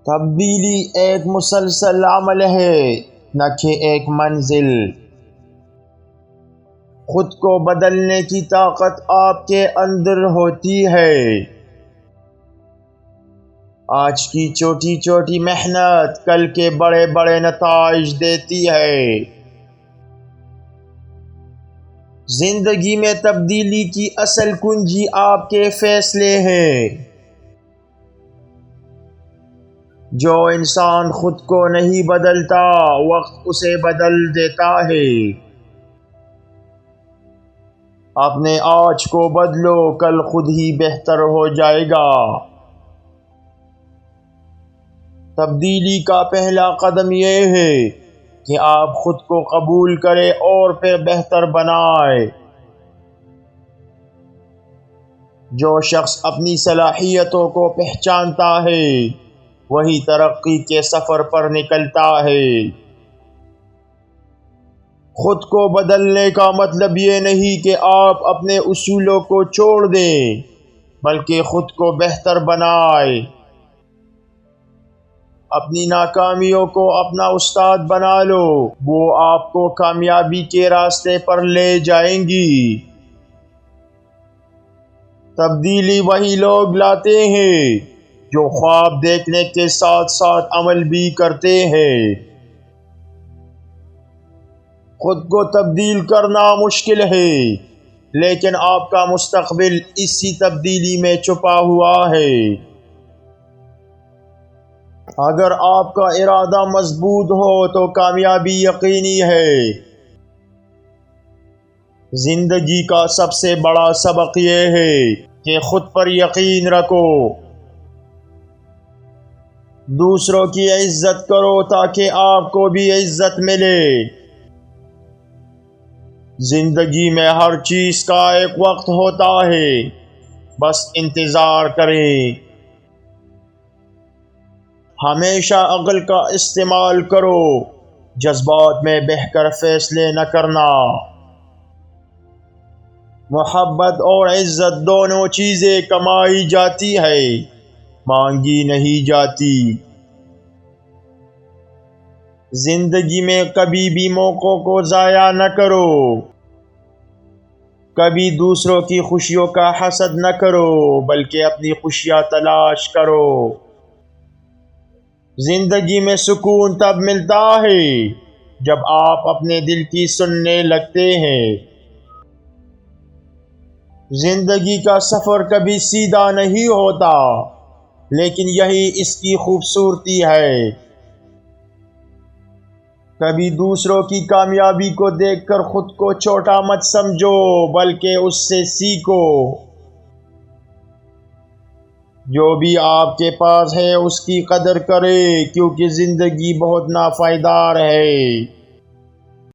تبدیلی ایک مسلسل عمل ہے، نہ کہ ایک منزل۔ خود کو بدلنے کی طاقت آپ کے اندر ہوتی ہے۔ آج کی چھوٹی چھوٹی محنت کل کے بڑے بڑے نتائج دیتی ہے۔ زندگی میں تبدیلی کی اصل کنجی آپ کے فیصلے ہیں۔ جو انسان خود کو نہیں بدلتا، وقت اسے بدل دیتا ہے۔ اپنے آج کو بدلو، کل خود ہی بہتر ہو جائے گا۔ تبدیلی کا پہلا قدم یہ ہے کہ آپ خود کو قبول کریں اور پھر بہتر بنائیں۔ جو شخص اپنی صلاحیتوں کو پہچانتا ہے، وہی ترقی کے سفر پر نکلتا ہے۔ خود کو بدلنے کا مطلب یہ نہیں کہ آپ اپنے اصولوں کو چھوڑ دیں، بلکہ خود کو بہتر بنائیں۔ اپنی ناکامیوں کو اپنا استاد بنا لو، وہ آپ کو کامیابی کے راستے پر لے جائیں گی۔ تبدیلی وہی لوگ لاتے ہیں جو خواب دیکھنے کے ساتھ ساتھ عمل بھی کرتے ہیں۔ خود کو تبدیل کرنا مشکل ہے، لیکن آپ کا مستقبل اسی تبدیلی میں چھپا ہوا ہے۔ اگر آپ کا ارادہ مضبوط ہو تو کامیابی یقینی ہے۔ زندگی کا سب سے بڑا سبق یہ ہے کہ خود پر یقین رکھو۔ دوسروں کی عزت کرو تاکہ آپ کو بھی عزت ملے۔ زندگی میں ہر چیز کا ایک وقت ہوتا ہے، بس انتظار کریں۔ ہمیشہ عقل کا استعمال کرو، جذبات میں بہہ کر فیصلے نہ کرنا۔ محبت اور عزت دونوں چیزیں کمائی جاتی ہے، مانگی نہیں جاتی۔ زندگی میں کبھی بھی موقعوں کو ضائع نہ کرو۔ کبھی دوسروں کی خوشیوں کا حسد نہ کرو، بلکہ اپنی خوشیاں تلاش کرو۔ زندگی میں سکون تب ملتا ہے جب آپ اپنے دل کی سننے لگتے ہیں۔ زندگی کا سفر کبھی سیدھا نہیں ہوتا، لیکن یہی اس کی خوبصورتی ہے۔ کبھی دوسروں کی کامیابی کو دیکھ کر خود کو چھوٹا مت سمجھو، بلکہ اس سے سیکھو۔ جو بھی آپ کے پاس ہے اس کی قدر کرے، کیونکہ زندگی بہت نافائدار ہے۔